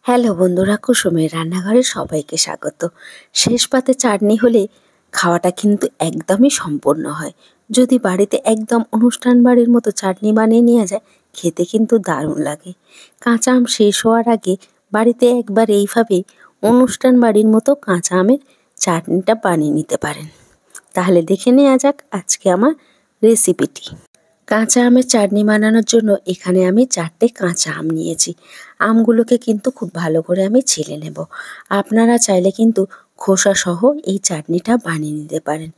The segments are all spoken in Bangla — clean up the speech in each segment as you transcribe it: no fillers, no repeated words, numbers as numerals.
হ্যালো বন্ধুরা, কুসুমের রান্নাঘরে সবাইকে স্বাগত। শেষ পাতে চাটনি হলে খাওয়াটা কিন্তু একদমই সম্পূর্ণ হয়। যদি বাড়িতে একদম অনুষ্ঠান বাড়ির মতো চাটনি বানিয়ে নেওয়া যায়, খেতে কিন্তু দারুণ লাগে। কাঁচা আম শেষ হওয়ার আগে বাড়িতে একবার এইভাবে অনুষ্ঠান বাড়ির মতো কাঁচা আমের চাটনিটা বানিয়ে নিতে পারেন। তাহলে দেখে নেওয়া যাক আজকে আমার রেসিপিটি। কাঁচা আমের চাটনি বানানোর জন্য এখানে আমি 4টে কাঁচা আম নিয়েছি। আমগুলোকে কিন্তু খুব ভালো করে আমি ছিলে নেব। আপনারা চাইলে কিন্তু খোসা সহ এই চাটনিটা বানিয়ে নিতে পারেন।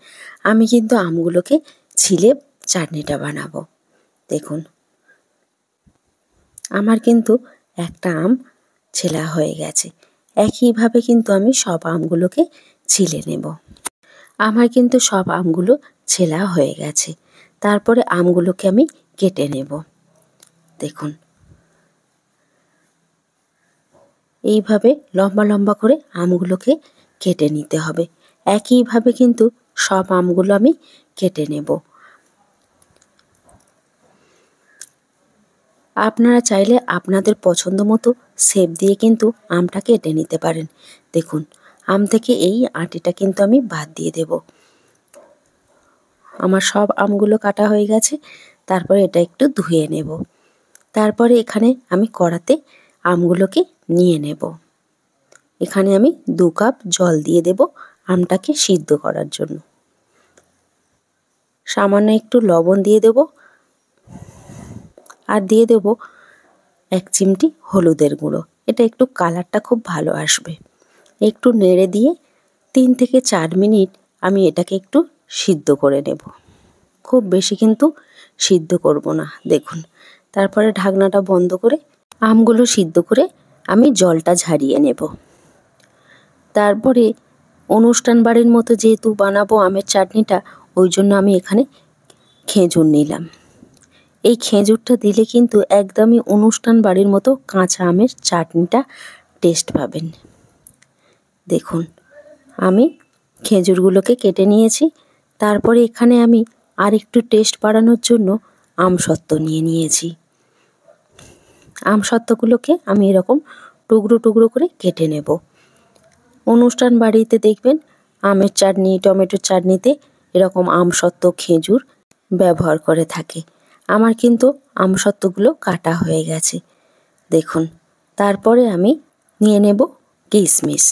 আমি কিন্তু আমগুলোকে ছিলে চাটনিটা বানাবো। দেখুন, আমার কিন্তু একটা আম ছেলা হয়ে গেছে। একইভাবে কিন্তু আমি সব আমগুলোকে ছিলে নেব। আমার কিন্তু সব আমগুলো ছেলা হয়ে গেছে। তারপরে আমগুলোকে আমি কেটে নেব। দেখুন, এইভাবে লম্বা লম্বা করে আমগুলোকে কেটে নিতে হবে। একইভাবে কিন্তু সব আমগুলো আমি কেটে নেব। আপনারা চাইলে আপনাদের পছন্দ মতো শেপ দিয়ে কিন্তু আমটা কেটে নিতে পারেন। দেখুন, আম থেকে এই আটিটা কিন্তু আমি বাদ দিয়ে দেব। আমার সব আমগুলো কাটা হয়ে গেছে। তারপরে এটা একটু ধুয়ে নেব। তারপরে এখানে আমি কড়াতে আমগুলোকে নিয়ে নেব। এখানে আমি 2 কাপ জল দিয়ে দেব আমটাকে সিদ্ধ করার জন্য। সামান্য একটু লবণ দিয়ে দেব, আর দিয়ে দেব 1 চিমটি হলুদের গুঁড়ো। এটা একটু কালারটা খুব ভালো আসবে। একটু নেড়ে দিয়ে 3 থেকে 4 মিনিট আমি এটাকে একটু সিদ্ধ করে নেব। খুব বেশি কিন্তু সিদ্ধ করব না। দেখুন, তারপরে ঢাকনাটা বন্ধ করে আমগুলো সিদ্ধ করে আমি জলটা ঝারিয়ে নেব। তারপরে অনুষ্ঠান বাড়ির মতো যেহেতু বানাবো আমের চাটনিটা, ওই জন্য আমি এখানে খেজুর নিলাম। এই খেজুরটা দিলে কিন্তু একদমই অনুষ্ঠান বাড়ির মতো কাঁচা আমের চাটনিটা টেস্ট পাবেন। দেখুন, আমি খেজুরগুলোকে কেটে নিয়েছি। তারপরে এখানে আমি আর একটু টেস্ট বাড়ানোর জন্য আমসত্ত্ব নিয়ে নিয়েছি। আমসত্ত্বগুলোকে আমি এরকম টুকরো টুকরো করে কেটে নেব। অনুষ্ঠান বাড়িতে দেখবেন আমের চাটনি, টমেটোর চাটনিতে এরকম আমসত্ত্ব, খেজুর ব্যবহার করে থাকে। আমার কিন্তু আমসত্ত্বগুলো কাটা হয়ে গেছে। দেখুন, তারপরে আমি নিয়ে নেব কিশমিশ।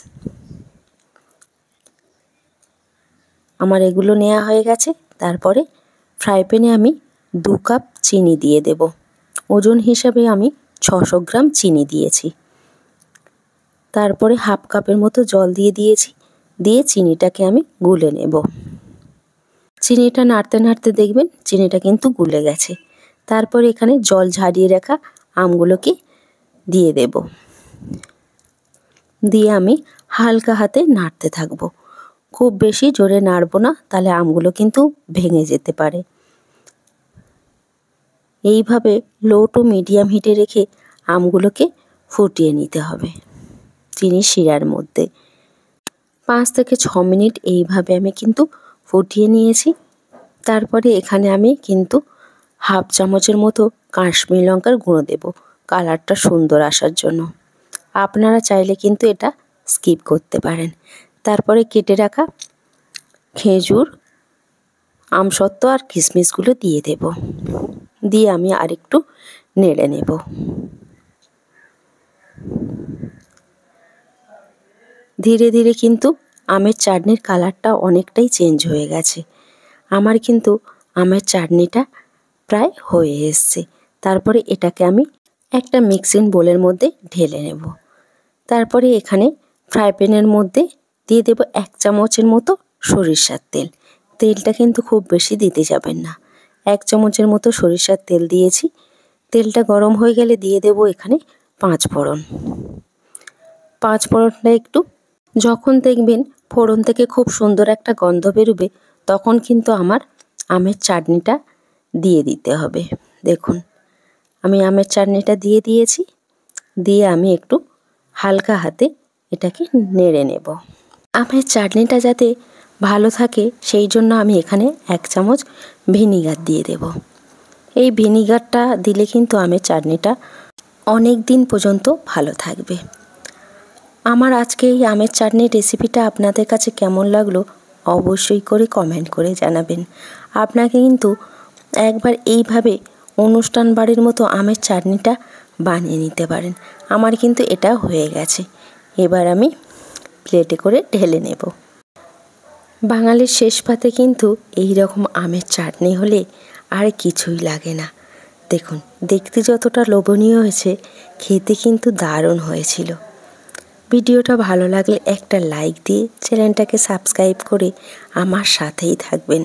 আমার এগুলো নেওয়া হয়ে গেছে। তারপরে ফ্রাই প্যানে আমি 2 কাপ চিনি দিয়ে দেব। ওজন হিসাবে আমি 600 গ্রাম চিনি দিয়েছি। তারপরে হাফ কাপের মতো জল দিয়ে দিয়েছি। দিয়ে চিনিটাকে আমি গুলে নেব। চিনিটা নাড়তে নাড়তে দেখবেন চিনিটা কিন্তু গুলে গেছে। তারপরে এখানে জল ঝারিয়ে রাখা আমগুলোকে দিয়ে দেব। দিয়ে আমি হালকা হাতে নাড়তে থাকবো। খুব বেশি জোরে নাড়বো না, তাহলে আমগুলো কিন্তু ভেঙে যেতে পারে। এইভাবে লো টু মিডিয়াম হিটে রেখে আমগুলোকে ফুটিয়ে নিতে হবে চিনির শিরার মধ্যে। 5 থেকে 6 মিনিট এইভাবে আমি কিন্তু ফুটিয়ে নিয়েছি। তারপরে এখানে আমি কিন্তু হাফ চামচের মতো কাশ্মীরি লঙ্কার গুঁড়ো দেব, কালারটা সুন্দর আসার জন্য। আপনারা চাইলে কিন্তু এটা স্কিপ করতে পারেন। তারপরে কেটে রাখা খেজুর, আমসত্ত্ব আর কিশমিশগুলো দিয়ে দেব। দিয়ে আমি আরেকটু নেড়ে নেব। ধীরে ধীরে কিন্তু আমের চাটনির কালারটা অনেকটাই চেঞ্জ হয়ে গেছে। আমার কিন্তু আমের চাটনিটা প্রায় হয়ে এসছে। তারপরে এটাকে আমি একটা মিক্সিং বোলের মধ্যে ঢেলে নেব। তারপরে এখানে ফ্রাই প্যানের মধ্যে দিয়ে দেব 1 চামচের মতো সরিষার তেল। তেলটা কিন্তু খুব বেশি দিতে যাবেন না। 1 চামচের মতো সরিষার তেল দিয়েছি। তেলটা গরম হয়ে গেলে দিয়ে দেব এখানে 5 ফোড়ন। 5 ফোড়নটা একটু যখন দেখবেন ফোড়ন থেকে খুব সুন্দর একটা গন্ধ বেরোবে, তখন কিন্তু আমার আমের চাটনিটা দিয়ে দিতে হবে। দেখুন, আমি আমের চাটনিটা দিয়ে দিয়েছি। দিয়ে আমি একটু হালকা হাতে এটাকে নেড়ে নেব। আমের চাটনিটা যাতে ভালো থাকে সেই জন্য আমি এখানে 1 চামচ ভিনিগার দিয়ে দেব। এই ভিনিগারটা দিলে কিন্তু আমের চাটনিটা অনেক দিন পর্যন্ত ভালো থাকবে। আমার আজকে এই আমের চাটনির রেসিপিটা আপনাদের কাছে কেমন লাগলো অবশ্যই করে কমেন্ট করে জানাবেন। আপনাকে কিন্তু একবার এইভাবে অনুষ্ঠান বাড়ির মতো আমের চাটনিটা বানিয়ে নিতে পারেন। আমার কিন্তু এটা হয়ে গেছে। এবার আমি প্লেটে করে ঢেলে নেব। বাঙালির শেষ পাতে কিন্তু এই রকম আমের চাটনি হলে আর কিছুই লাগে না। দেখুন, দেখতে যতটা লোভনীয় হয়েছে, খেতে কিন্তু দারুণ হয়েছিল। ভিডিওটা ভালো লাগলে একটা লাইক দিয়ে চ্যানেলটাকে সাবস্ক্রাইব করে আমার সাথেই থাকবেন।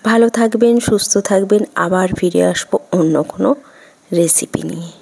ভালো থাকবেন, সুস্থ থাকবেন। আবার ফিরে আসবো অন্য কোনো রেসিপি নিয়ে।